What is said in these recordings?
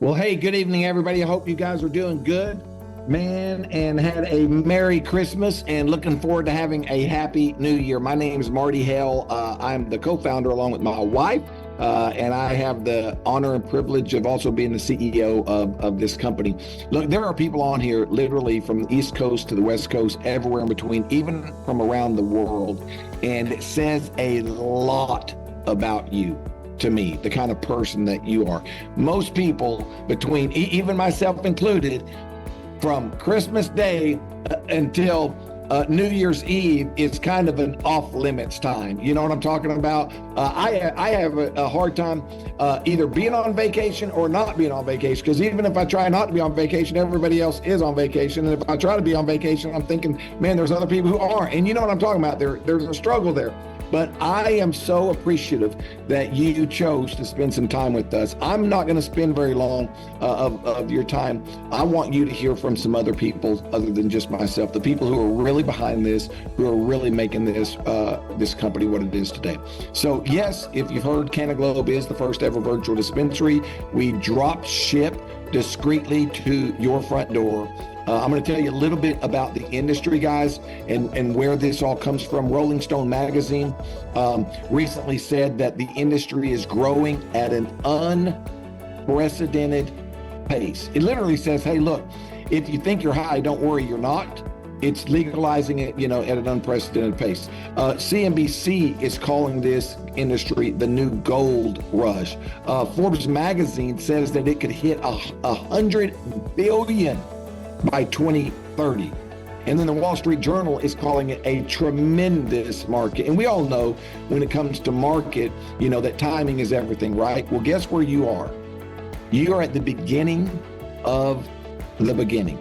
Well, hey, good evening, everybody. I hope you guys are doing good, man, and had a Merry Christmas and looking forward to having a Happy New Year. My name is Marty Hale. I'm the co-founder along with my wife, and I have the honor and privilege of also being the CEO of this company. Look, there are people on here literally from the East Coast to the West Coast, everywhere in between, even from around the world, and it says a lot about you. To me, the kind of person that you are. Most people, between even myself included, from Christmas Day until New Year's Eve is kind of an off limits time. You know what I'm talking about? I have a hard time either being on vacation or not being on vacation, because even if I try not to be on vacation, everybody else is on vacation. And if I try to be on vacation, I'm thinking, man, there's other people who aren't. And you know what I'm talking about? There's a struggle there. But I am so appreciative that you chose to spend some time with us. I'm not going to spend very long of your time. I want you to hear from some other people other than just myself, the people who are really behind this, who are really making this this company what it is today. So yes, if you've heard, Cannaglobe is the first ever virtual dispensary. We drop ship discreetly to your front door. I'm going to tell you a little bit about the industry, guys, and where this all comes from. Rolling Stone magazine recently said that the industry is growing at an unprecedented pace. It literally says, hey, look, if you think you're high, don't worry, you're not. It's legalizing it, at an unprecedented pace. CNBC is calling this industry the new gold rush. Forbes magazine says that it could hit 100 billion by 2030. And then the Wall Street Journal is calling it a tremendous market. And we all know when it comes to market, that timing is everything, right? Well, guess where you are? You are at the beginning of the beginning.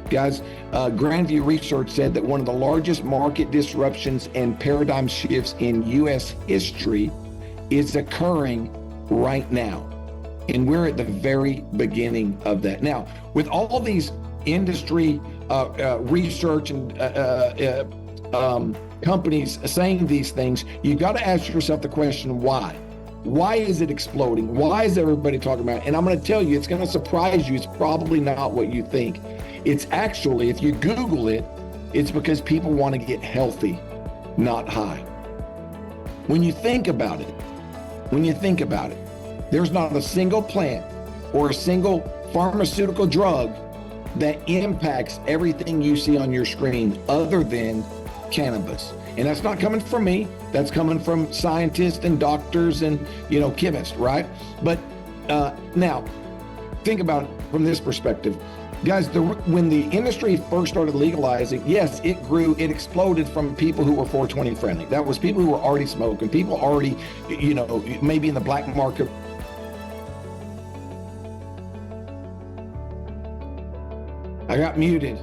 Guys, Grandview Research said that one of the largest market disruptions and paradigm shifts in U.S. history is occurring right now. And we're at the very beginning of that. Now, with all these industry research and companies saying these things, you got to ask yourself the question, why? Why is it exploding? Why is everybody talking about it? And I'm going to tell you, it's going to surprise you. It's probably not what you think. It's actually, if you Google it, it's because people want to get healthy, not high. When you think about it, there's not a single plant or a single pharmaceutical drug that impacts everything you see on your screen other than cannabis. And that's not coming from me. That's coming from scientists and doctors and, chemists, right? But now, think about it from this perspective. Guys, when the industry first started legalizing, yes, it grew, it exploded from people who were 420 friendly. That was people who were already smoking, people already, maybe in the black market. I got muted.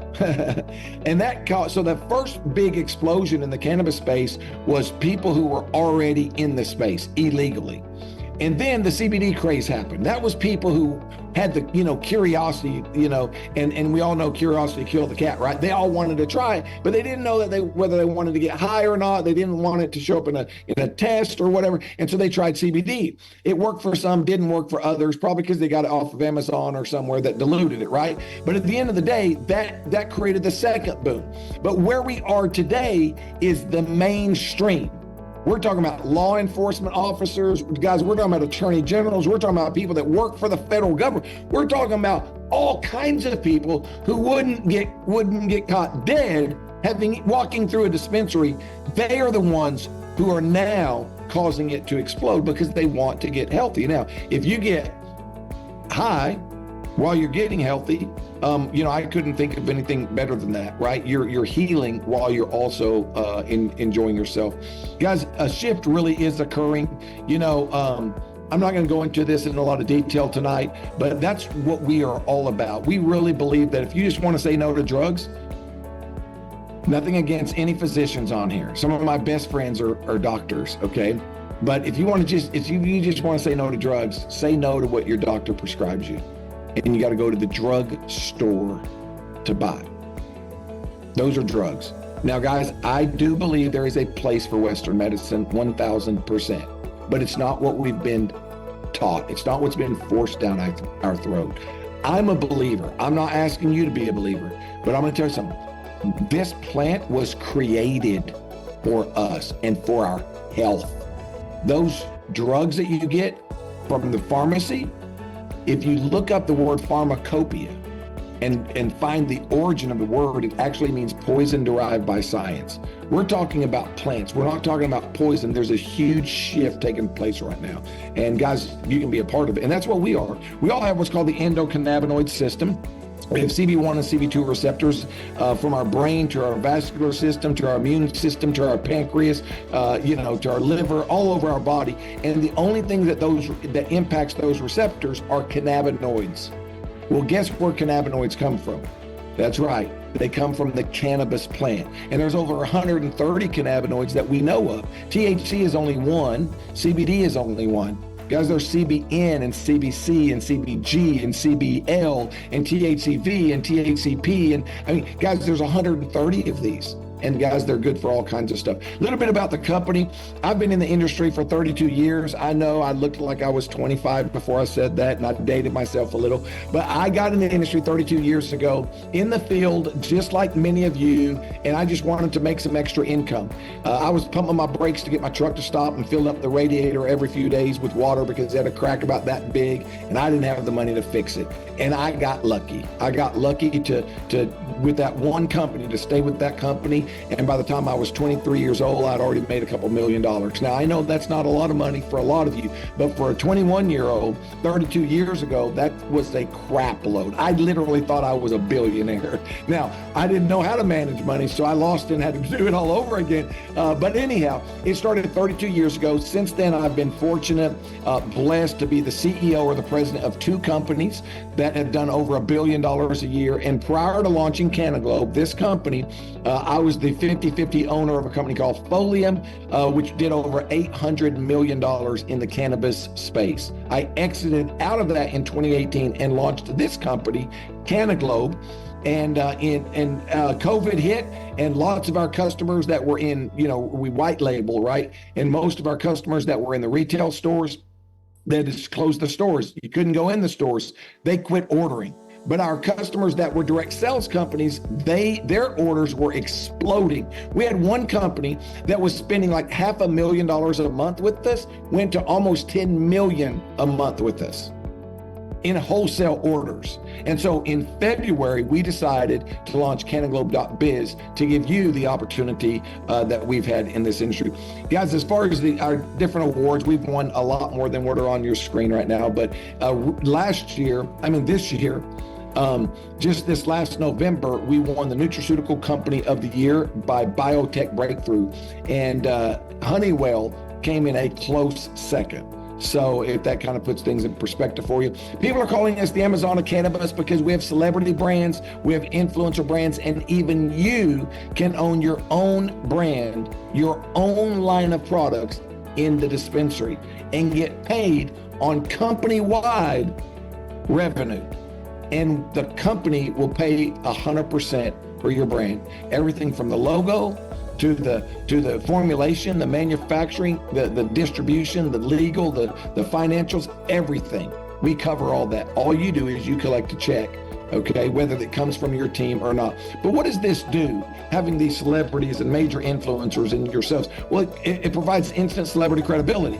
And so the first big explosion in the cannabis space was people who were already in the space illegally. And then the CBD craze happened. That was people who had the, curiosity, and we all know curiosity killed the cat, right? They all wanted to try it, but they didn't know that whether they wanted to get high or not. They didn't want it to show up in a test or whatever. And so they tried CBD. It worked for some, didn't work for others, probably because they got it off of Amazon or somewhere that diluted it, right? But at the end of the day, that created the second boom. But where we are today is the mainstream. We're talking about law enforcement officers, guys, we're talking about attorney generals, we're talking about people that work for the federal government. We're talking about all kinds of people who wouldn't get caught dead walking through a dispensary. They are the ones who are now causing it to explode because they want to get healthy. Now, if you get high while you're getting healthy, I couldn't think of anything better than that, right? You're healing while you're also enjoying yourself. Guys, a shift really is occurring. I'm not going to go into this in a lot of detail tonight, but that's what we are all about. We really believe that if you just want to say no to drugs, nothing against any physicians on here. Some of my best friends are doctors, okay? But if you just want to say no to drugs, say no to what your doctor prescribes you. And you got to go to the drug store to buy. Those are drugs. Now, guys, I do believe there is a place for Western medicine, 1,000%, but it's not what we've been taught. It's not what's been forced down our throat. I'm a believer. I'm not asking you to be a believer, but I'm going to tell you something. This plant was created for us and for our health. Those drugs that you get from the pharmacy, if you look up the word pharmacopoeia and find the origin of the word, it actually means poison derived by science. We're talking about plants. We're not talking about poison. There's a huge shift taking place right now. And guys, you can be a part of it. And that's what we are. We all have what's called the endocannabinoid system. We have CB1 and CB2 receptors from our brain to our vascular system, to our immune system, to our pancreas, to our liver, all over our body. And the only thing that impacts those receptors are cannabinoids. Well, guess where cannabinoids come from? That's right. They come from the cannabis plant. And there's over 130 cannabinoids that we know of. THC is only one. CBD is only one. Guys, there's CBN and CBC and CBG and CBL and THCV and THCP. And I mean, guys, there's 130 of these. And guys, they're good for all kinds of stuff. A little bit about the company. I've been in the industry for 32 years. I know I looked like I was 25 before I said that, and I dated myself a little. But I got in the industry 32 years ago in the field, just like many of you, and I just wanted to make some extra income. I was pumping my brakes to get my truck to stop and filling up the radiator every few days with water because it had a crack about that big, and I didn't have the money to fix it. And I got lucky. I got lucky to with that one company, to stay with that company. And by the time I was 23 years old, I'd already made a couple $1 million. Now, I know that's not a lot of money for a lot of you, but for a 21-year-old, 32 years ago, that was a crap load. I literally thought I was a billionaire. Now, I didn't know how to manage money, so I lost it and had to do it all over again. But anyhow, it started 32 years ago. Since then, I've been fortunate, blessed to be the CEO or the president of 2 companies that have done over $1 billion a year. And prior to launching Cannaglobe, this company, I was the 50-50 owner of a company called Folium, which did over $800 million in the cannabis space. I exited out of that in 2018 and launched this company, Cannaglobe. And COVID hit, and lots of our customers that were in, we white label, right? And most of our customers that were in the retail stores, they just closed the stores. You couldn't go in the stores. They quit ordering. But our customers that were direct sales companies, their orders were exploding. We had one company that was spending like $500,000 a month with us, went to almost $10 million a month with us in wholesale orders. And so in February, we decided to launch cannaglobe.biz to give you the opportunity that we've had in this industry. Guys, as far as our different awards, we've won a lot more than what are on your screen right now. But this year, just this last November, we won the Nutraceutical Company of the Year by Biotech Breakthrough, and Honeywell came in a close second. So if that kind of puts things in perspective for you. People are calling us the Amazon of cannabis because we have celebrity brands, we have influencer brands, and even you can own your own brand, your own line of products in the dispensary and get paid on company-wide revenue. And the company will pay 100% for your brand. Everything from the logo to the formulation, the manufacturing, the distribution, the legal, the financials, everything. We cover all that. All you do is you collect a check, okay, whether it comes from your team or not. But what does this do, having these celebrities and major influencers in yourselves? Well, it provides instant celebrity credibility.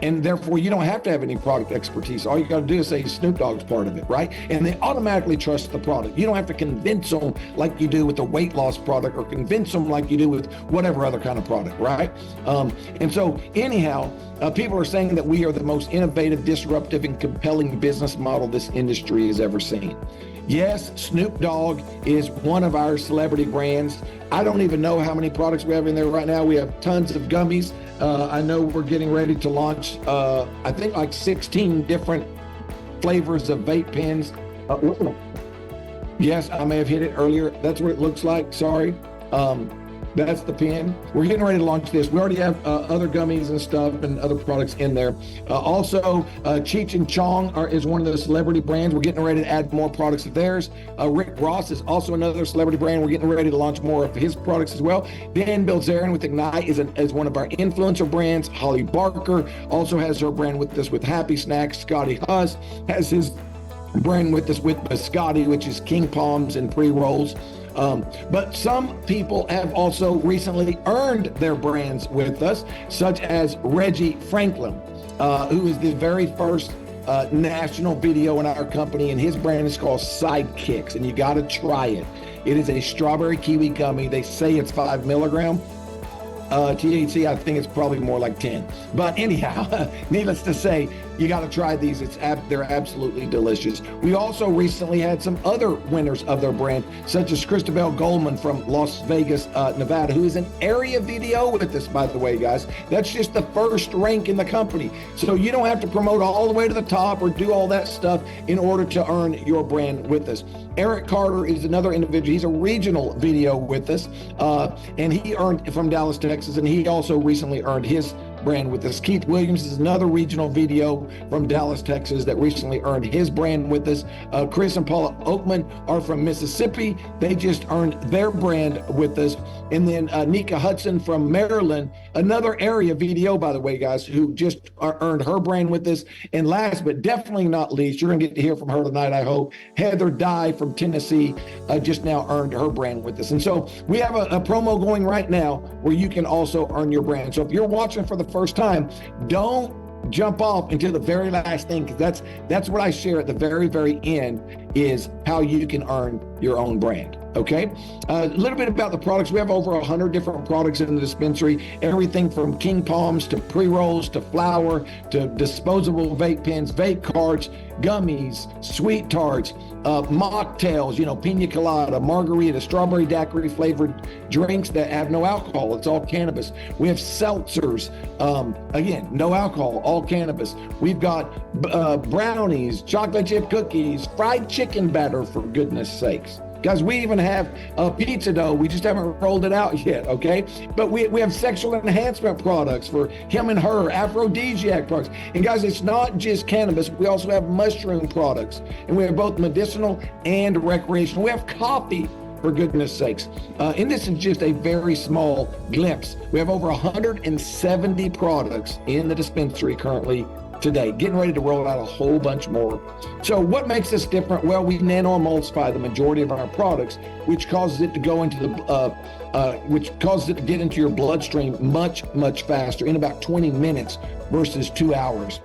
And therefore, you don't have to have any product expertise. All you got to do is say Snoop Dogg's part of it, right? And they automatically trust the product. You don't have to convince them like you do with a weight loss product or convince them like you do with whatever other kind of product, right? And so anyhow, people are saying that we are the most innovative, disruptive, and compelling business model this industry has ever seen. Yes, Snoop Dogg is one of our celebrity brands. I don't even know how many products we have in there right now. We have tons of gummies. I know we're getting ready to launch, I think like 16 different flavors of vape pens. Yes, I may have hit it earlier. That's what it looks like. Sorry. That's the pen. We're getting ready to launch this. We already have other gummies and stuff and other products in there. Also, Cheech and Chong is one of the celebrity brands. We're getting ready to add more products of theirs. Rick Ross is also another celebrity brand. We're getting ready to launch more of his products as well. Dan Bilzerian with Ignite is one of our influencer brands. Holly Barker also has her brand with us with Happy Snacks. Scotty Huss has his brand with us with Biscotti, which is King Palms and pre-rolls. But some people have also recently earned their brands with us, such as Reggie Franklin, who is the very first national video in our company, and his brand is called Sidekicks, and you got to try it. It is a strawberry kiwi gummy. They say it's 5 milligram. THC, I think it's probably more like 10. But anyhow, needless to say, you got to try these. They're absolutely delicious. We also recently had some other winners of their brand, such as Christabel Goldman from Las Vegas, Nevada, who is an area video with us, by the way, guys. That's just the first rank in the company. So you don't have to promote all the way to the top or do all that stuff in order to earn your brand with us. Eric Carter is another individual. He's a regional video with us, and he earned from Dallas, Texas, and he also recently earned his brand with us. Keith Williams is another regional video from Dallas, Texas that recently earned his brand with us. Chris and Paula Oakman are from Mississippi. They just earned their brand with us. And then Nika Hudson from Maryland, another area video, by the way, guys, who just earned her brand with us. And last but definitely not least, you're going to get to hear from her tonight, I hope. Heather Dye from Tennessee just now earned her brand with us. And so we have a promo going right now where you can also earn your brand. So if you're watching for the first time, don't jump off until the very last thing, because that's what I share at the very, very end, is how you can earn your own brand. Okay, a little bit about the products. We have over 100 different products in the dispensary, everything from King Palms to pre-rolls to flour to disposable vape pens, vape carts, gummies, sweet tarts, mocktails, pina colada, margarita, strawberry daiquiri flavored drinks that have no alcohol. It's all cannabis. We have seltzers, again, no alcohol, all cannabis. We've got brownies, chocolate chip cookies, fried chicken batter, for goodness sakes. Guys, we even have pizza dough. We just haven't rolled it out yet, okay? But we have sexual enhancement products for him and her, aphrodisiac products. And guys, it's not just cannabis. We also have mushroom products. And we have both medicinal and recreational. We have coffee, for goodness sakes. And this is just a very small glimpse. We have over 170 products in the dispensary currently today, getting ready to roll out a whole bunch more. So what makes us different? Well, we nano-emulsify the majority of our products, which causes it to go into which causes it to get into your bloodstream much, much faster, in about 20 minutes versus 2 hours.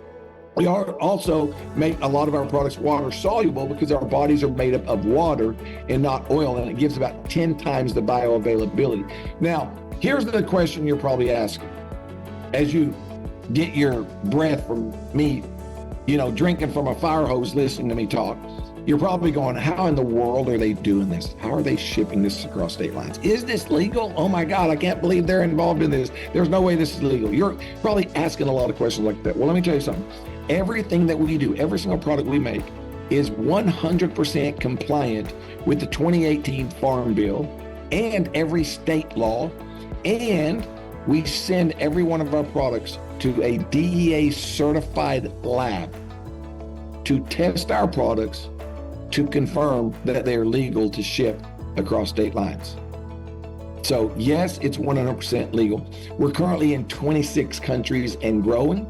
We also make a lot of our products water soluble because our bodies are made up of water and not oil, and it gives about 10 times the bioavailability. Now, here's the question you're probably asking as you get your breath from me, drinking from a fire hose, listening to me talk. You're probably going, how in the world are they doing this? How are they shipping this across state lines? Is this legal? Oh my God, I can't believe they're involved in this. There's no way this is legal. You're probably asking a lot of questions like that. Well, let me tell you something. Everything that we do, every single product we make is 100% compliant with the 2018 Farm Bill and every state law. And we send every one of our products to a DEA certified lab to test our products to confirm that they're legal to ship across state lines. So yes, it's 100% legal. We're currently in 26 countries and growing.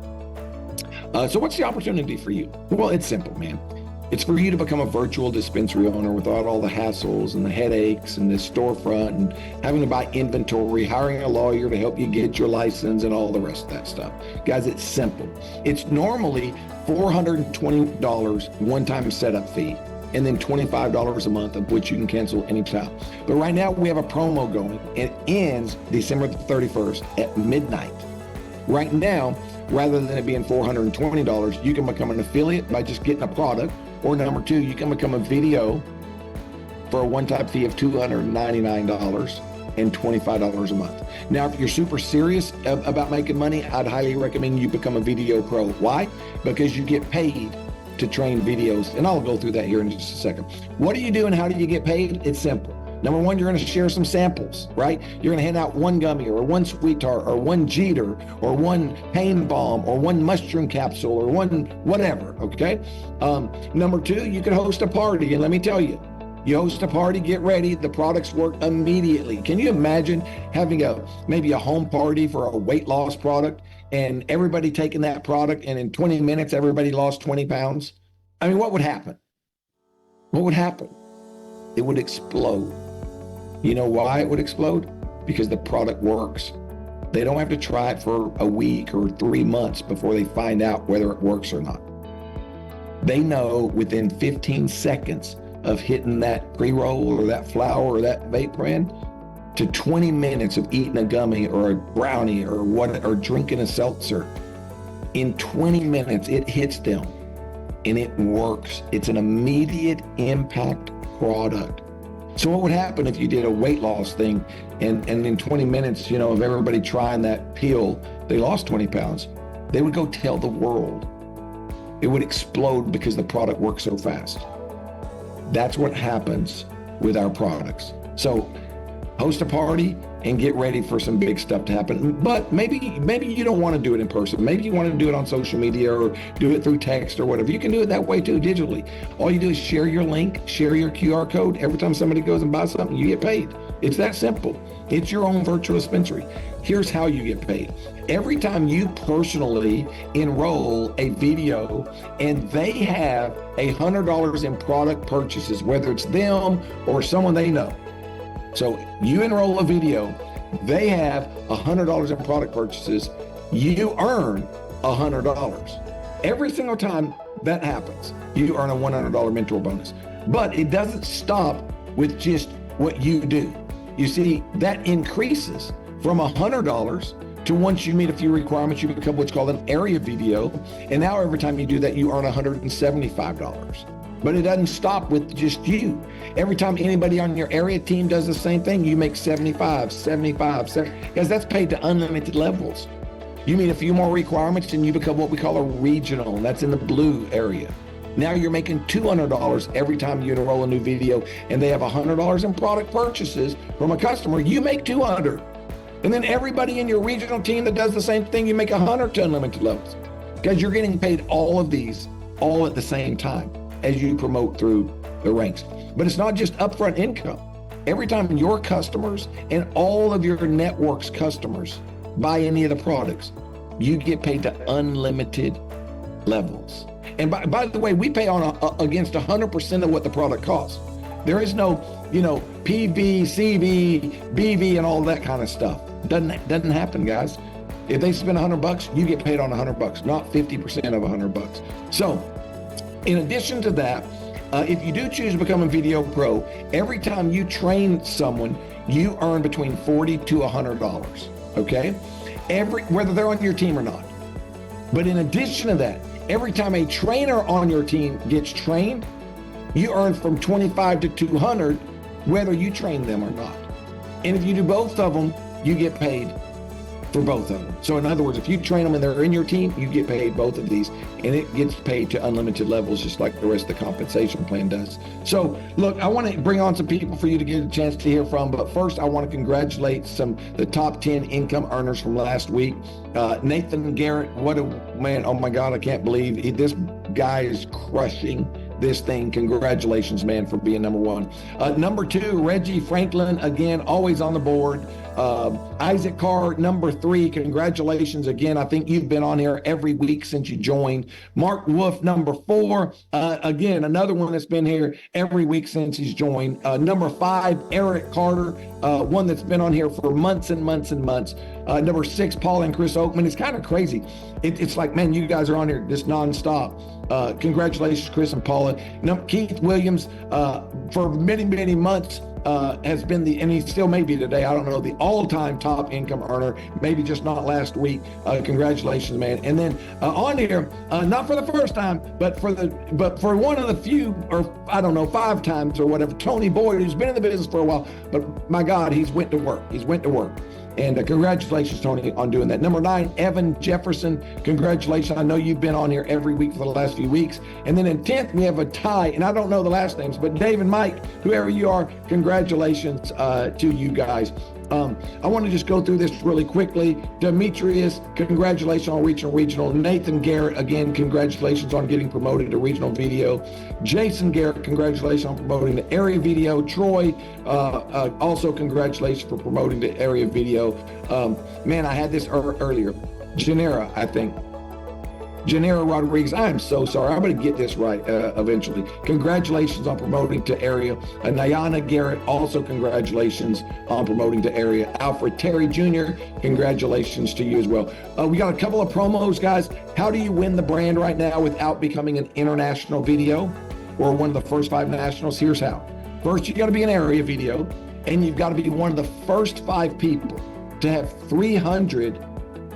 So what's the opportunity for you? Well, it's simple, man. It's for you to become a virtual dispensary owner without all the hassles and the headaches and the storefront and having to buy inventory, hiring a lawyer to help you get your license and all the rest of that stuff. Guys, it's simple. It's normally $420 one-time setup fee and then $25 a month, of which you can cancel anytime. But right now we have a promo going. It ends December 31st at midnight. Right now, rather than it being $420, you can become an affiliate by just getting a product. Or number two, you can become a video for a one-time fee of $299 and $25 a month. Now, if you're super serious about making money, I'd highly recommend you become a video pro. Why? Because you get paid to train videos. And I'll go through that here in just a second. What do you do and how do you get paid? It's simple. Number one, you're going to share some samples, right? You're going to hand out one gummy or one sweet tart or one Jeter or one pain balm or one mushroom capsule or one whatever, okay? Number two, you could host a party. And let me tell you, you host a party, get ready, the products work immediately. Can you imagine having maybe a home party for a weight loss product and everybody taking that product and in 20 minutes, everybody lost 20 pounds? I mean, what would happen? What would happen? It would explode. You know why it would explode? Because the product works. They don't have to try it for a week or 3 months before they find out whether it works or not. They know within 15 seconds of hitting that pre-roll or that flower or that vape brand to 20 minutes of eating a gummy or a brownie or drinking a seltzer. In 20 minutes, it hits them and it works. It's an immediate impact product. So what would happen if you did a weight loss thing and in 20 minutes, of everybody trying that pill, they lost 20 pounds? They would go tell the world. It would explode because the product works so fast. That's what happens with our products. So host a party and get ready for some big stuff to happen. But maybe you don't want to do it in person. Maybe you want to do it on social media or do it through text or whatever. You can do it that way too, digitally. All you do is share your link, share your QR code. Every time somebody goes and buys something, you get paid. It's that simple. It's your own virtual dispensary. Here's how you get paid. Every time you personally enroll a video and they have $100 in product purchases, whether it's them or someone they know. So you enroll a video, they have $100 in product purchases, you earn $100. Every single time that happens, you earn a $100 mentor bonus. But it doesn't stop with just what you do. You see, that increases from $100 to once you meet a few requirements, you become what's called an area video. And now every time you do that, you earn $175. But it doesn't stop with just you. Every time anybody on your area team does the same thing, you make 75, because that's paid to unlimited levels. You meet a few more requirements and you become what we call a regional, and that's in the blue area. Now you're making $200 every time you enroll a new video and they have $100 in product purchases from a customer, you make $200. And then everybody in your regional team that does the same thing, you make $100 to unlimited levels, because you're getting paid all of these all at the same time as you promote through the ranks. But it's not just upfront income. Every time your customers and all of your network's customers buy any of the products, you get paid to unlimited levels. And by the way, we pay on against 100% of what the product costs. There is no, PV, CV, BV, and all that kind of stuff. Doesn't happen, guys. If they spend $100, you get paid on $100, not 50% of $100. So, in addition to that, if you do choose to become a video pro, every time you train someone, you earn between $40 to $100. Okay, whether they're on your team or not. But in addition to that, every time a trainer on your team gets trained, you earn from $25 to $200, whether you train them or not. And if you do both of them, you get paid for both of them. So in other words, if you train them and they're in your team, you get paid both of these, and it gets paid to unlimited levels, just like the rest of the compensation plan does. So look, I want to bring on some people for you to get a chance to hear from, but first I want to congratulate the top 10 income earners from last week. Nathan Garrett, what a man. Oh my God, I can't believe this guy is crushing this thing. Congratulations, man, for being number one. Number two, Reggie Franklin, again, always on the board. Isaac Carr, number three, congratulations again. I think you've been on here every week since you joined. Mark Wolf, number four, again, another one that's been here every week since he's joined. Number five, Eric Carter, one that's been on here for months and months and months. Number six, Paul and Chris Oakman. It's kind of crazy. It's like, man, you guys are on here just nonstop. Congratulations, Chris and Paula. Keith Williams, for many, many months, has been and he still may be today, I don't know, the all-time top income earner, maybe just not last week. Congratulations, man. And then on here, not for the first time, but for one of the few, or I don't know, 5 times or whatever, Tony Boyd, who's been in the business for a while, but my God, he's went to work. And congratulations, Tony, on doing that. Number 9, Evan Jefferson. Congratulations. I know you've been on here every week for the last few weeks. And then in 10th, we have a tie, and I don't know the last names, but Dave and Mike, whoever you are, congratulations to you guys. I want to just go through this really quickly. Demetrius, congratulations on reaching regional. Nathan Garrett, again, congratulations on getting promoted to regional video. Jason Garrett, congratulations on promoting to area video. Troy, also congratulations for promoting to area video. Man, I had this earlier. Janera, I think. Janera Rodriguez, I am so sorry. I'm going to get this right eventually. Congratulations on promoting to area. Nyana Garrett, also congratulations on promoting to area. Alfred Terry Jr., congratulations to you as well. We got a couple of promos, guys. How do you win the brand right now without becoming an international video or one of the first 5 nationals? Here's how. First, you got to be an area video, and you've got to be one of the first 5 people to have 300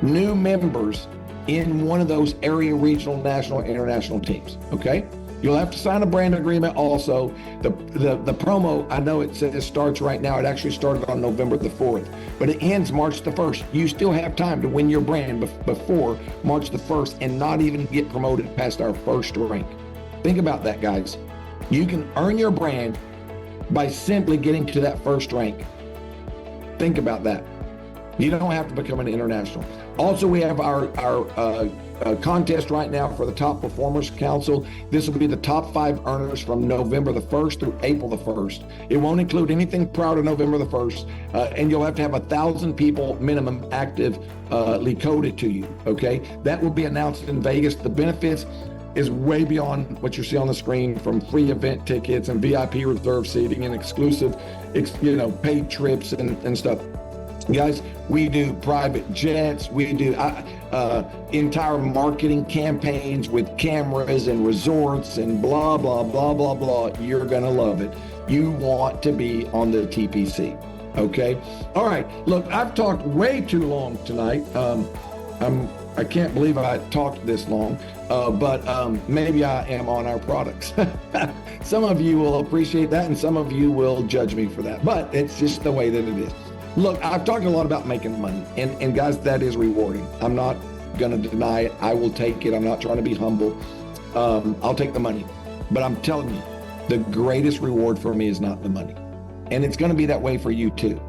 new members in one of those area, regional, national, international teams, okay? You'll have to sign a brand agreement also. The promo, I know it says starts right now. It actually started on November the 4th, but it ends March the 1st. You still have time to win your brand before March the 1st and not even get promoted past our first rank. Think about that, guys. You can earn your brand by simply getting to that first rank. Think about that. You don't have to become an international. Also, we have our contest right now for the Top Performers Council. This will be the top 5 earners from November the 1st through April the 1st. It won't include anything prior to November the 1st, and you'll have to have 1,000 people minimum actively coded to you, okay? That will be announced in Vegas. The benefits is way beyond what you see on the screen, from free event tickets and VIP reserve seating and exclusive, paid trips and stuff. Guys, we do private jets. We do entire marketing campaigns with cameras and resorts and blah, blah, blah, blah, blah. You're going to love it. You want to be on the TPC. Okay. All right. Look, I've talked way too long tonight. I can't believe I talked this long, but maybe I am on our products. Some of you will appreciate that and some of you will judge me for that, but it's just the way that it is. Look, I've talked a lot about making money, and guys, that is rewarding. I'm not going to deny it. I will take it. I'm not trying to be humble. I'll take the money. But I'm telling you, the greatest reward for me is not the money. And it's going to be that way for you too.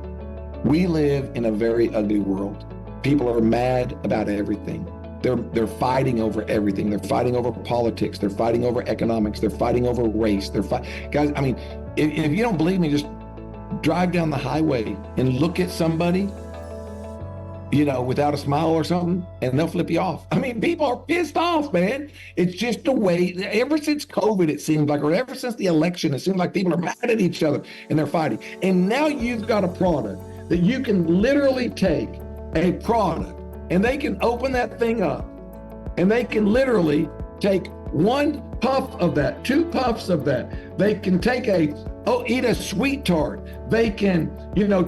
We live in a very ugly world. People are mad about everything. They're fighting over everything. They're fighting over politics. They're fighting over economics. They're fighting over race. Guys, I mean, if you don't believe me, just drive down the highway and look at somebody, without a smile or something, and they'll flip you off. I mean, people are pissed off, man. It's just the way, ever since COVID, it seems like, or ever since the election, it seems like people are mad at each other and they're fighting. And now you've got a product that you can literally take a product and they can open that thing up and they can take 1 puff of that, 2 puffs of that. They can eat a sweet tart. They can,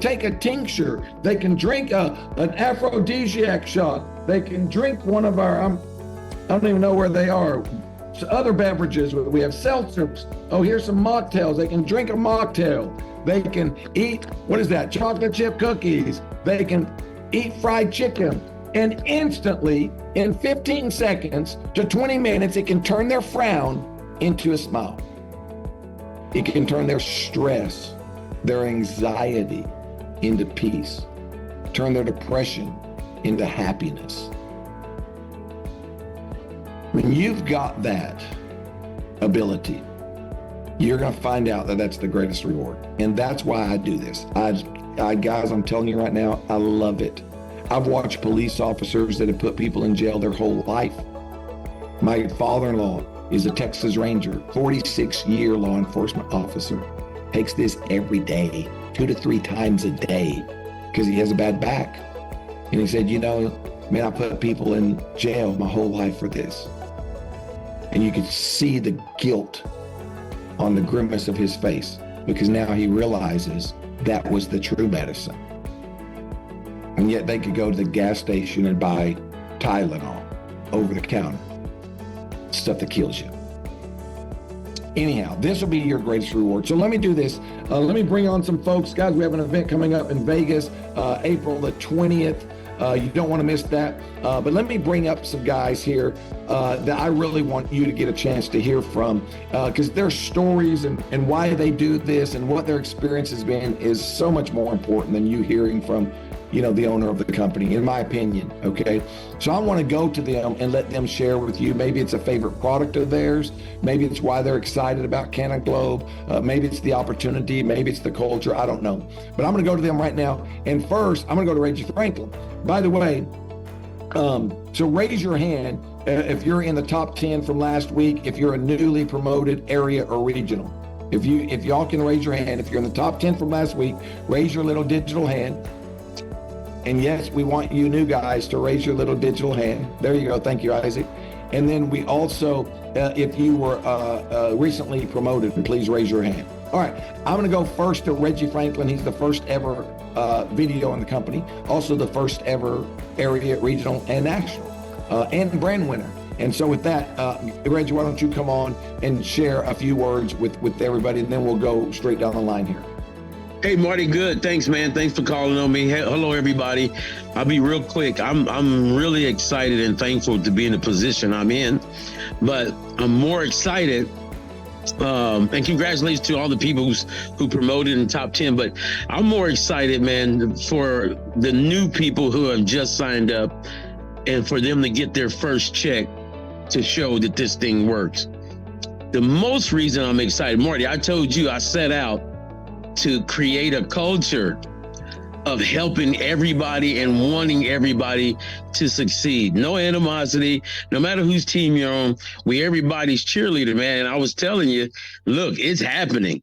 take a tincture. They can drink an aphrodisiac shot. They can drink one of our, I don't even know where they are, other beverages. We have seltzers. Oh, here's some mocktails. They can drink a mocktail. They can eat, chocolate chip cookies. They can eat fried chicken. And instantly, in 15 seconds to 20 minutes, it can turn their frown into a smile. It can turn their stress, their anxiety into peace, turn their depression into happiness. When you've got that ability, you're going to find out that that's the greatest reward. And that's why I do this. Guys, I'm telling you right now, I love it. I've watched police officers that have put people in jail their whole life. My father-in-law is a Texas Ranger, 46-year law enforcement officer, takes this every day, 2 to 3 times a day, because he has a bad back. And he said, I put people in jail my whole life for this. And you could see the guilt on the grimace of his face, because now he realizes that was the true medicine. And yet they could go to the gas station and buy Tylenol over the counter, stuff that kills you. Anyhow, this will be your greatest reward. So let me do this. Let me bring on some folks. Guys, we have an event coming up in Vegas, April the 20th. You don't want to miss that. But let me bring up some guys here that I really want you to get a chance to hear from, because their stories and why they do this and what their experience has been is so much more important than you hearing from, the owner of the company, in my opinion. Okay. So I want to go to them and let them share with you. Maybe it's a favorite product of theirs. Maybe it's why they're excited about Cannaglobe. Maybe it's the opportunity. Maybe it's the culture. I don't know. But I'm going to go to them right now. And first, I'm going to go to Reggie Franklin. By the way, so raise your hand if you're in the top 10 from last week, if you're a newly promoted area or regional. If y'all can raise your hand, if you're in the top 10 from last week, raise your little digital hand. And yes, we want you new guys to raise your little digital hand. There you go. Thank you, Isaac. And then we also, if you were recently promoted, please raise your hand. All right, I'm going to go first to Reggie Franklin. He's the first ever video in the company, also the first ever area, regional, and national, and brand winner. And so with that, Reggie, why don't you come on and share a few words with everybody, and then we'll go straight down the line here. Hey, Marty, good. Thanks, man. Thanks for calling on me. Hey, hello, everybody. I'll be real quick. I'm really excited and thankful to be in the position I'm in, but I'm more excited. And congratulations to all the people who promoted in top 10, but I'm more excited, man, for the new people who have just signed up and for them to get their first check to show that this thing works. The most reason I'm excited, Marty, I told you I set out to create a culture of helping everybody and wanting everybody to succeed. No animosity, no matter whose team you're on, we everybody's cheerleader, man. And I was telling you, look, it's happening.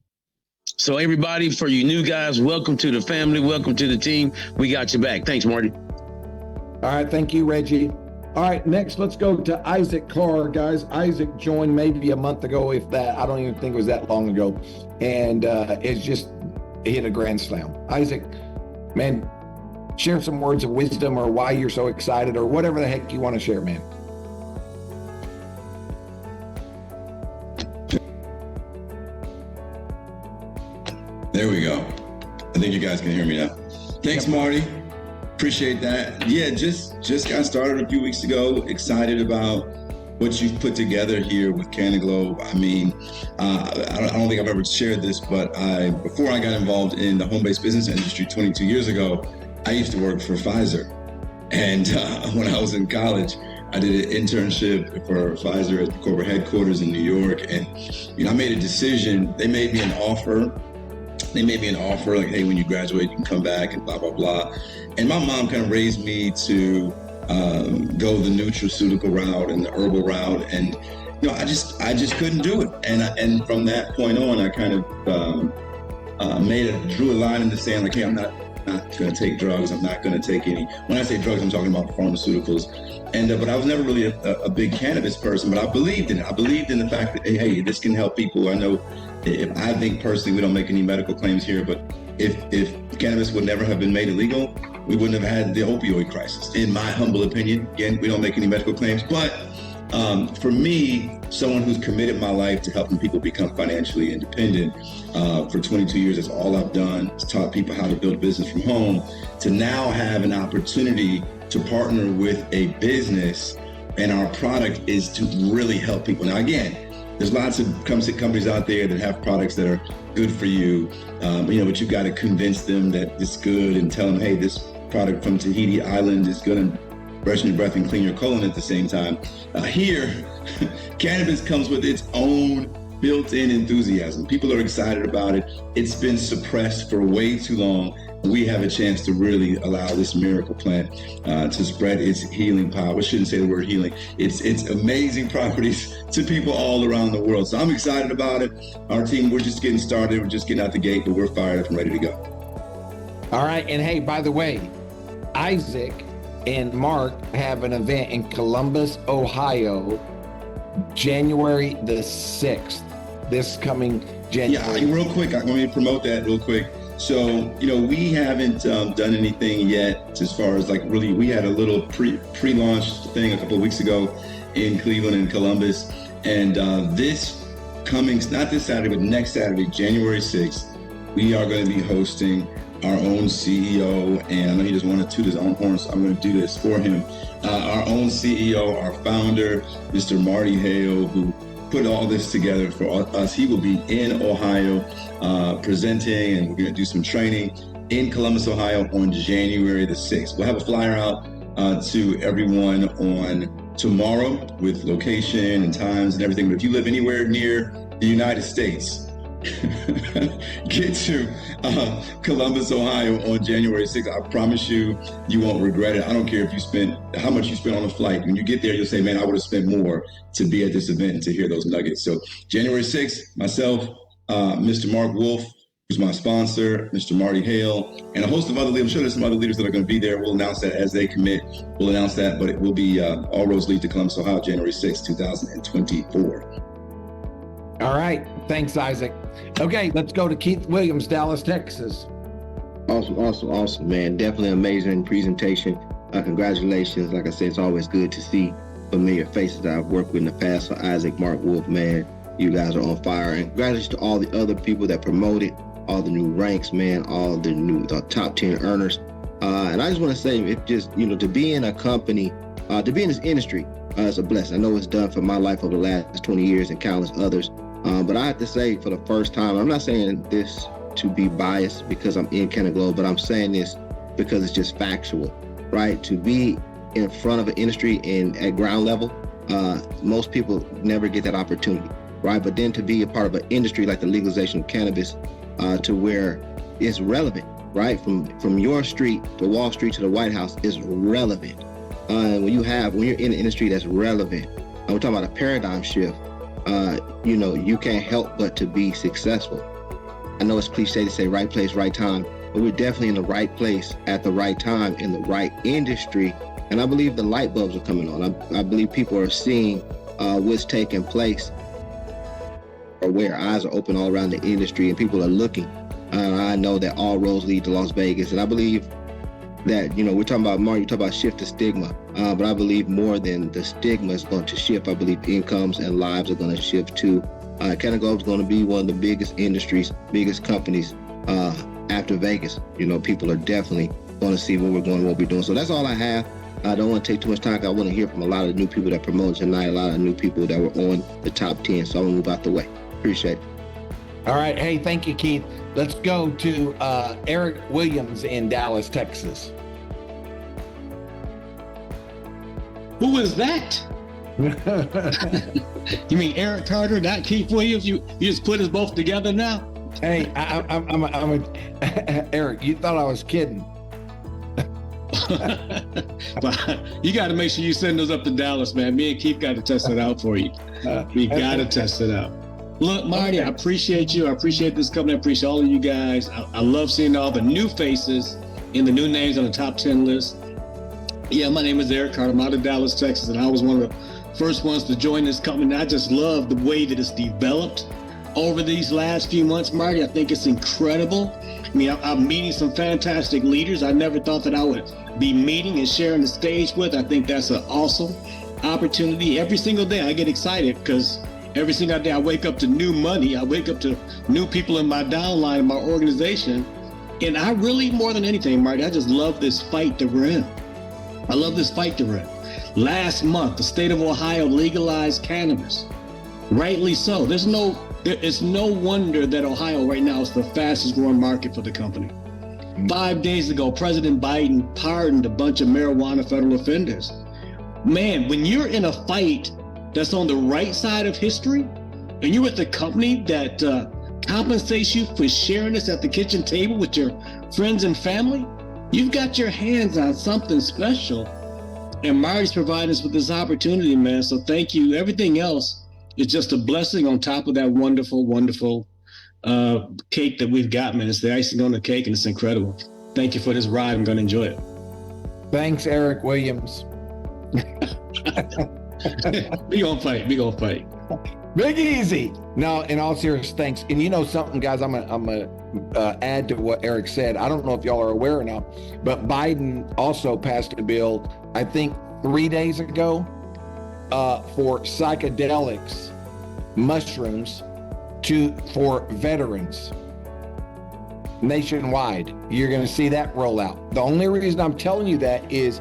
So everybody, for you new guys, welcome to the family, welcome to the team. We got your back. Thanks, Marty. All right, thank you, Reggie. All right, next, let's go to Isaac Carr, guys. Isaac joined maybe a month ago, if that. I don't even think it was that long ago. And it's just hit a grand slam. Isaac, man, share some words of wisdom or why you're so excited or whatever the heck you want to share, man. There we go. I think you guys can hear me now. Thanks, Marty. Appreciate that. Yeah, just got started a few weeks ago. Excited about what you've put together here with Cannaglobe. I mean, I don't think I've ever shared this, but before I got involved in the home-based business industry 22 years ago, I used to work for Pfizer. And when I was in college, I did an internship for Pfizer at the corporate headquarters in New York. And, I made a decision. They made me an offer. Like, hey, when you graduate, you can come back and blah, blah, blah. And my mom kind of raised me to go the nutraceutical route and the herbal route. And, I just couldn't do it. And from that point on, I kind of drew a line in the sand, like, hey, I'm not going to take drugs. I'm not going to take any. When I say drugs, I'm talking about pharmaceuticals. And but I was never really a big cannabis person, but I believed in it. I believed in the fact that, hey, this can help people. I know, I think personally, we don't make any medical claims here, but if cannabis would never have been made illegal, we wouldn't have had the opioid crisis. In my humble opinion, again, we don't make any medical claims, but for me, someone who's committed my life to helping people become financially independent, for 22 years, that's all I've done. It's taught people how to build a business from home. To now have an opportunity to partner with a business, and our product is to really help people. Now, again, there's lots of companies out there that have products that are good for you, but you've got to convince them that it's good and tell them, hey, this product from Tahiti Island is going to freshen your breath and clean your colon at the same time. Here, cannabis comes with its own built-in enthusiasm. People are excited about it. It's been suppressed for way too long. We have a chance to really allow this miracle plant to spread its healing power. I shouldn't say the word healing. It's amazing properties to people all around the world. So I'm excited about it. Our team, we're just getting started. We're just getting out the gate, but we're fired up and ready to go. All right. And hey, by the way, Isaac and Mark have an event in Columbus, Ohio, January the 6th, this coming January. Yeah, real quick, I'm going to promote that real quick. So, we haven't done anything yet as far as really, we had a little pre-launch thing a couple of weeks ago in Cleveland and Columbus. And this coming, not this Saturday, but next Saturday, January 6th, we are going to be hosting our own CEO, and I know he just wanted to toot his own horn, so I'm going to do this for him. Our own CEO, our founder, Mr. Marty Hale, who put all this together for us. He will be in Ohio presenting, and we're going to do some training in Columbus, Ohio on January the 6th. We'll have a flyer out to everyone on tomorrow with location and times and everything. But if you live anywhere near the United States, get to Columbus, Ohio on January 6th. I promise you, you won't regret it. I don't care if you spent how much you spent on a flight. When you get there, you'll say, man, I would have spent more to be at this event and to hear those nuggets. So January 6th, myself, Mr. Mark Wolf, who's my sponsor, Mr. Marty Hale, and a host of other leaders. I'm sure there's some other leaders that are going to be there. We'll announce that as they commit. We'll announce that, but it will be all roads lead to Columbus, Ohio, January 6th, 2024. All right. Thanks, Isaac. Okay, let's go to Keith Williams, Dallas, Texas. Awesome, man. Definitely amazing presentation. Congratulations. Like I said, it's always good to see familiar faces that I've worked with in the past. So Isaac, Mark Wolf, man, you guys are on fire. And congratulations to all the other people that promoted, all the new ranks, man, all the top 10 earners. And I just want to say, it just, to be in a company, to be in this industry, it's a blessing. I know it's done for my life over the last 20 years and countless others. But I have to say, for the first time, I'm not saying this to be biased because I'm in Cannaglobe, but I'm saying this because it's just factual, right? To be in front of an industry and at ground level, most people never get that opportunity, right? But then to be a part of an industry like the legalization of cannabis, to where it's relevant, right? From your street to Wall Street to the White House is relevant. When you're in an industry that's relevant, and we're talking about a paradigm shift, you can't help but to be successful. I know it's cliche to say right place, right time, but we're definitely in the right place at the right time in the right industry. And I believe the light bulbs are coming on. I believe people are seeing what's taking place, or where eyes are open all around the industry and people are looking. I know that all roads lead to Las Vegas. And I believe that, we're talking about, Mark, you talk about shift to stigma, but I believe more than the stigma is going to shift. I believe incomes and lives are going to shift too. Cannaglobe is going to be one of the biggest industries, biggest companies after Vegas. People are definitely going to see where we're going, what we're doing. So that's all I have. I don't want to take too much time. I want to hear from a lot of new people that promoted tonight, a lot of new people that were on the top 10. So I'm going to move out the way. Appreciate it. All right. Hey, thank you, Keith. Let's go to Eric Williams in Dallas, Texas. Who is that? You mean Eric Carter, not Keith Williams? You just put us both together now? Hey, I'm Eric, you thought I was kidding. But you got to make sure you send those up to Dallas, man. Me and Keith got to test it out for you. We got to test it out. Look, Marty, I appreciate you. I appreciate this company. I appreciate all of you guys. I love seeing all the new faces and the new names on the top 10 list. Yeah, my name is Eric Carter. I'm out of Dallas, Texas, and I was one of the first ones to join this company. And I just love the way that it's developed over these last few months, Marty. I think it's incredible. I mean, I'm meeting some fantastic leaders I never thought that I would be meeting and sharing the stage with. I think that's an awesome opportunity. Every single day I get excited because every single day I wake up to new money. I wake up to new people in my downline, in my organization. And I really, more than anything, Marty, I just love this fight that we're in. I love this fight that we're in. Last month, the state of Ohio legalized cannabis. Rightly so. It's no wonder that Ohio right now is the fastest growing market for the company. 5 days ago, President Biden pardoned a bunch of marijuana federal offenders. Man, when you're in a fight that's on the right side of history, and you're with a company that compensates you for sharing this at the kitchen table with your friends and family, you've got your hands on something special. And Marty's providing us with this opportunity, man. So thank you. Everything else is just a blessing on top of that wonderful, wonderful cake that we've got, man. It's the icing on the cake, and it's incredible. Thank you for this ride. I'm going to enjoy it. Thanks, Eric Williams. We gonna fight. Big easy. No, in all seriousness, thanks. And something, guys, I'm gonna add to what Eric said. I don't know if y'all are aware or not, but Biden also passed a bill, I think 3 days ago, for psychedelics, mushrooms, for veterans nationwide. You're going to see that roll out. The only reason I'm telling you that is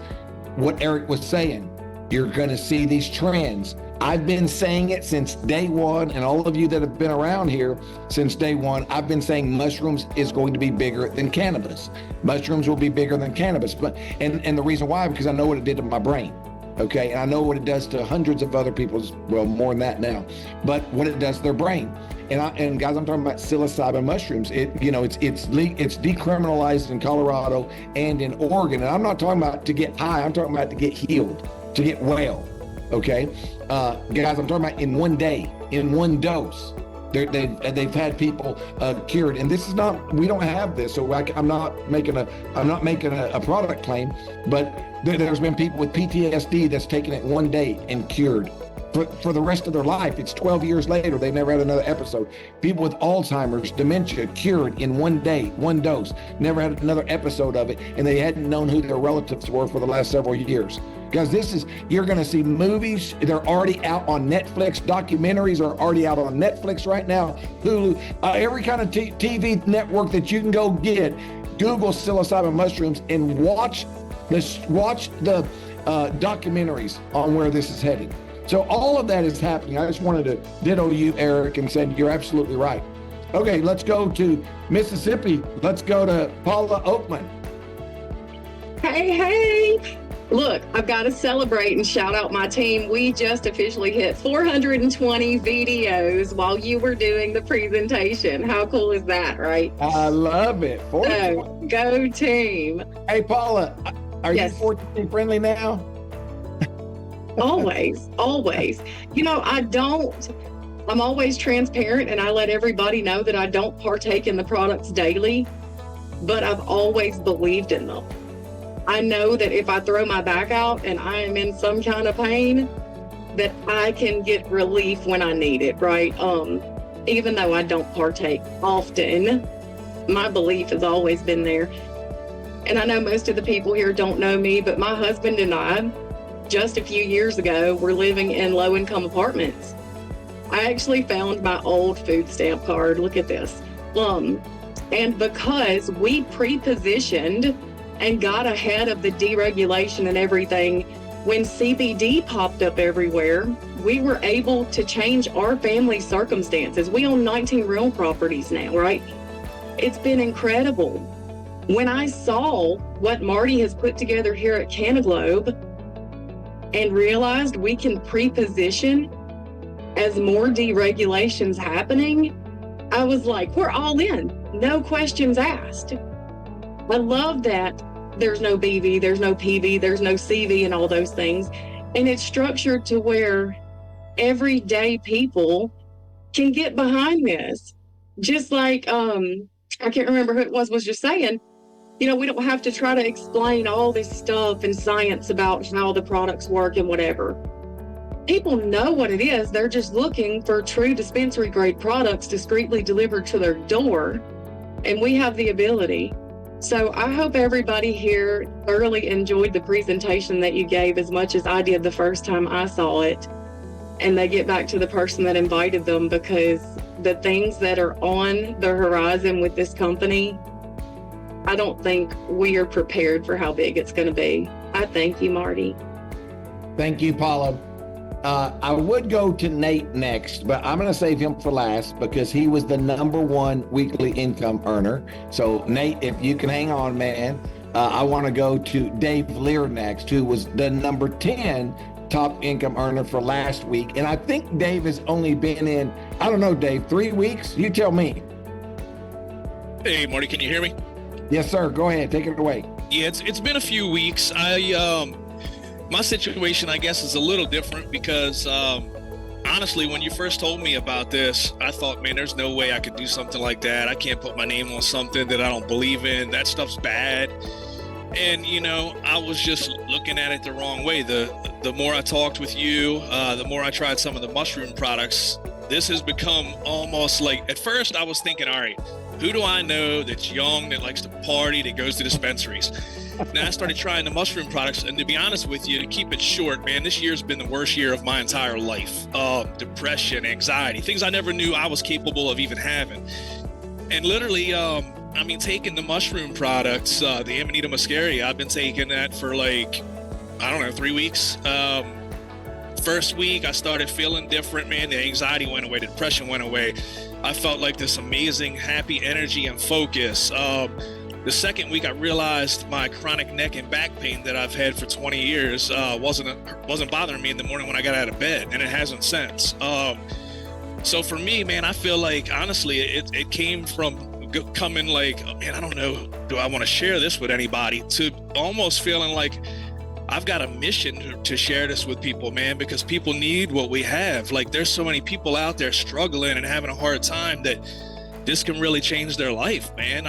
what Eric was saying. You're going to see these trends. I've been saying it since day one, and all of you that have been around here since day one, I've been saying mushrooms is going to be bigger than cannabis. Mushrooms will be bigger than cannabis. And the reason why, because I know what it did to my brain. Okay, and I know what it does to hundreds of other people's, well, more than that now, but what it does to their brain. And guys, I'm talking about psilocybin mushrooms. It's decriminalized in Colorado and in Oregon. And I'm not talking about to get high. I'm talking about to get healed, to get well. Okay, guys, I'm talking about in one day, in one dose. They've had people cured, and this is not. We don't have this, so I'm not making a product claim, but there's been people with PTSD that's taken it one day and cured for the rest of their life. It's 12 years later, they've never had another episode. People with Alzheimer's, dementia, cured in one day, one dose, never had another episode of it, and they hadn't known who their relatives were for the last several years. Guys, you're going to see movies. They're already out on Netflix. Documentaries are already out on Netflix right now. Hulu, every kind of TV network that you can go get. Google psilocybin mushrooms and watch the documentaries on where this is headed. So all of that is happening. I just wanted to ditto you, Eric, and said you're absolutely right. Okay, let's go to Mississippi. Let's go to Paula Oakman. Hey. Look, I've got to celebrate and shout out my team. We just officially hit 420 videos while you were doing the presentation. How cool is that, right? I love it. So, go team. Hey, Paula, are you 420 friendly now? Always. I'm always transparent, and I let everybody know that I don't partake in the products daily, but I've always believed in them. I know that if I throw my back out and I am in some kind of pain, that I can get relief when I need it, right? Even though I don't partake often, my belief has always been there. And I know most of the people here don't know me, but my husband and I, just a few years ago, were living in low-income apartments. I actually found my old food stamp card. Look at this. And because we pre-positioned and got ahead of the deregulation and everything, when CBD popped up everywhere, we were able to change our family circumstances. We own 19 real properties now, right? It's been incredible. When I saw what Marty has put together here at Cannaglobe and realized we can pre-position as more deregulations happening, I was like, we're all in, no questions asked. I love that there's no BV, there's no PV, there's no CV and all those things. And it's structured to where everyday people can get behind this. Just like, I can't remember who it was just saying, we don't have to try to explain all this stuff and science about how the products work and whatever. People know what it is. They're just looking for true dispensary grade products discreetly delivered to their door. And we have the ability. So I hope everybody here thoroughly enjoyed the presentation that you gave as much as I did the first time I saw it. And they get back to the person that invited them, because the things that are on the horizon with this company, I don't think we are prepared for how big it's going to be. I thank you, Marty. Thank you, Paula. I would go to Nate next, but I'm going to save him for last because he was the #1 weekly income earner. So Nate, if you can hang on, man, I want to go to Dave Lear next, who was the #10 top income earner for last week. And I think Dave has only been in, I don't know, Dave, 3 weeks? You tell me. Hey, Marty, can you hear me? Yes, sir. Go ahead. Take it away. Yeah, it's been a few weeks. My situation, I guess, is a little different because, honestly, when you first told me about this, I thought, man, there's no way I could do something like that. I can't put my name on something that I don't believe in. That stuff's bad. And, I was just looking at it the wrong way. The more I talked with you, the more I tried some of the mushroom products, this has become almost like, at first I was thinking, all right, who do I know that's young, that likes to party, that goes to dispensaries? Now I started trying the mushroom products, and to be honest with you, to keep it short, man, this year's been the worst year of my entire life. Depression, anxiety, things I never knew I was capable of even having. And literally, taking the mushroom products, the Amanita muscaria, I've been taking that for 3 weeks. First week, I started feeling different, man. The anxiety went away, the depression went away. I felt like this amazing, happy energy and focus. The second week, I realized my chronic neck and back pain that I've had for 20 years wasn't bothering me in the morning when I got out of bed, and it hasn't since. So for me, man, I feel like, honestly, it came from coming I don't know, do I want to share this with anybody, to almost feeling like I've got a mission to share this with people, man, because people need what we have. Like, there's so many people out there struggling and having a hard time that this can really change their life, man.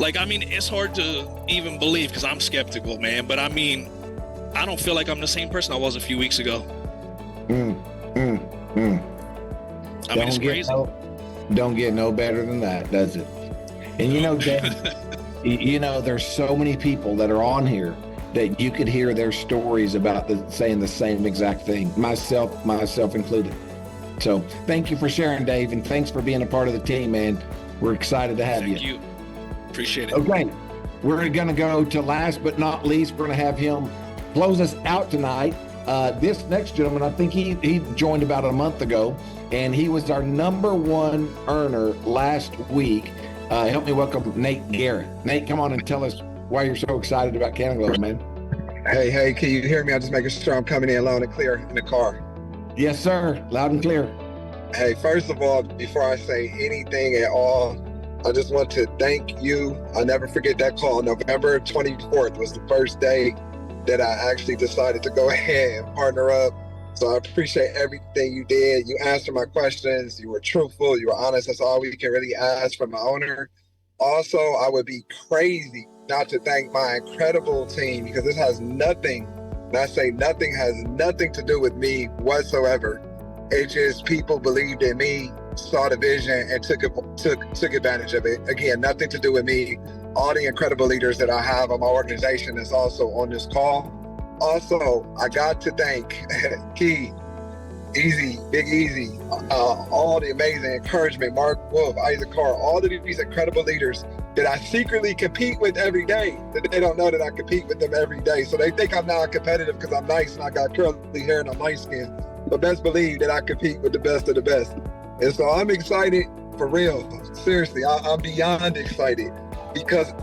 It's hard to even believe because I'm skeptical, man. But I don't feel like I'm the same person I was a few weeks ago. It's crazy. Don't get no better than that, does it? And Dave, there's so many people that are on here that you could hear their stories about saying the same exact thing, myself included. So thank you for sharing, Dave, and thanks for being a part of the team, man. We're excited to have you. Thank you. Appreciate it. Okay, we're going to go to last but not least. We're going to have him close us out tonight. This next gentleman, I think he joined about a month ago, and he was our #1 earner last week. Help me welcome Nate Garrett. Nate, come on and tell us why you're so excited about Cannaglobe, man. Hey, can you hear me? I'm just making sure I'm coming in loud and clear in the car. Yes, sir. Loud and clear. Hey, first of all, before I say anything at all, I just want to thank you. I'll never forget that call. November 24th was the first day that I actually decided to go ahead and partner up. So I appreciate everything you did. You answered my questions. You were truthful. You were honest. That's all we can really ask from an owner. Also, I would be crazy not to thank my incredible team, because this has nothing, and I say nothing, has nothing to do with me whatsoever. It's just people believed in me, saw the vision, and took advantage of it. Again, nothing to do with me. All the incredible leaders that I have on my organization is also on this call. Also, I got to thank Key, Easy, Big Easy, all the amazing encouragement, Mark Wolf, Isaac Carr, all of these incredible leaders that I secretly compete with every day, that they don't know that I compete with them every day. So they think I'm not competitive because I'm nice and I got curly hair and I'm light skinned. But best believe that I compete with the best of the best. And so I'm excited for real. Seriously, I'm beyond excited, because,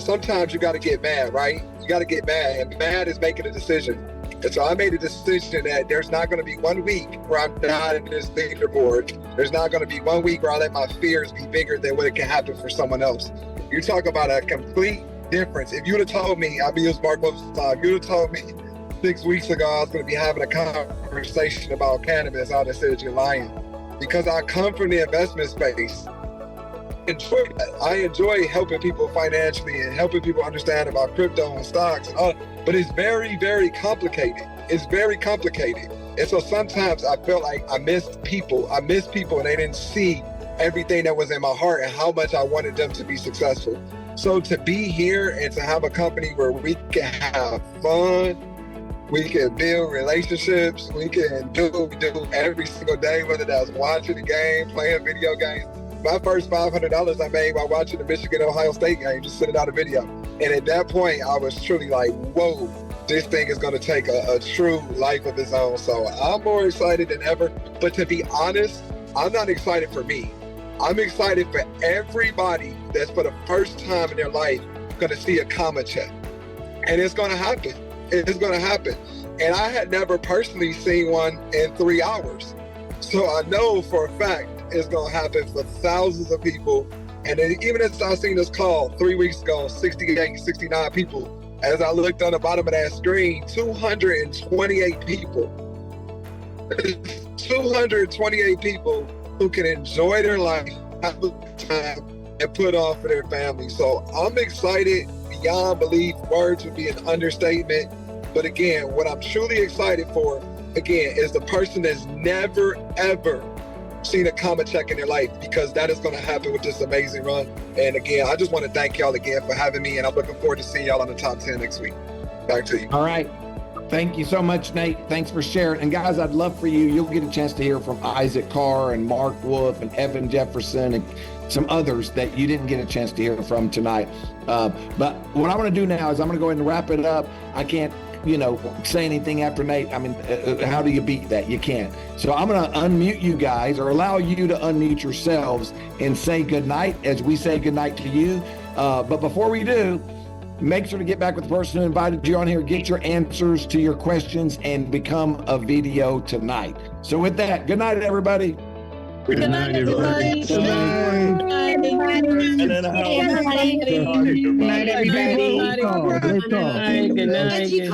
sometimes you got to get mad, right? You got to get mad, and mad is making a decision. And so I made a decision that there's not going to be 1 week where I'm not in this leaderboard. There's not going to be 1 week where I let my fears be bigger than what it can happen for someone else. You talk about a complete difference. If you would have told me, I'll use Mark Wolf's time, if you would have told me 6 weeks ago I was going to be having a conversation about cannabis, I would have said you're lying. Because I come from the investment space. I enjoy helping people financially and helping people understand about crypto and stocks and all, but it's very, very complicated. It's very complicated. And so sometimes I felt like I missed people and they didn't see everything that was in my heart and how much I wanted them to be successful. So to be here and to have a company where we can have fun, we can build relationships, we can do what we do every single day, whether that's watching a game, playing video games. My first $500 I made while watching the Michigan-Ohio State game, just sending out a video. And at that point, I was truly like, whoa, this thing is going to take a true life of its own. So I'm more excited than ever. But to be honest, I'm not excited for me. I'm excited for everybody that's for the first time in their life going to see a comma check. And it's going to happen. It's going to happen. And I had never personally seen one in 3 hours. So I know for a fact it's going to happen for thousands of people. And then even as I seen this call 3 weeks ago, 68, 69 people, as I looked on the bottom of that screen, 228 people. 228 people who can enjoy their life, have a good time, and put on for their family. So I'm excited beyond belief. Words would be an understatement. But again, what I'm truly excited for, again, is the person that's never, ever seen a comma check in their life, because that is going to happen with this amazing run. And again, I just want to thank y'all again for having me, and I'm looking forward to seeing y'all on the top 10 next week. Back to you. All right. Thank you so much, Nate. Thanks for sharing. And guys, I'd love for you'll get a chance to hear from Isaac Carr and Mark Wolf and Evan Jefferson and some others that you didn't get a chance to hear from tonight. But what I'm going to do now is I'm going to go ahead and wrap it up. I can't, say anything after Nate. I mean, how do you beat that? You can't. So I'm going to unmute you guys, or allow you to unmute yourselves and say goodnight as we say goodnight to you. But before we do, make sure to get back with the person who invited you on here, get your answers to your questions, and become a video tonight. So with that, good night, everybody. Good night, everybody. Good night, everybody. Good night, everybody. Good night. Thank you,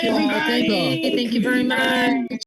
everybody. Thank you very much.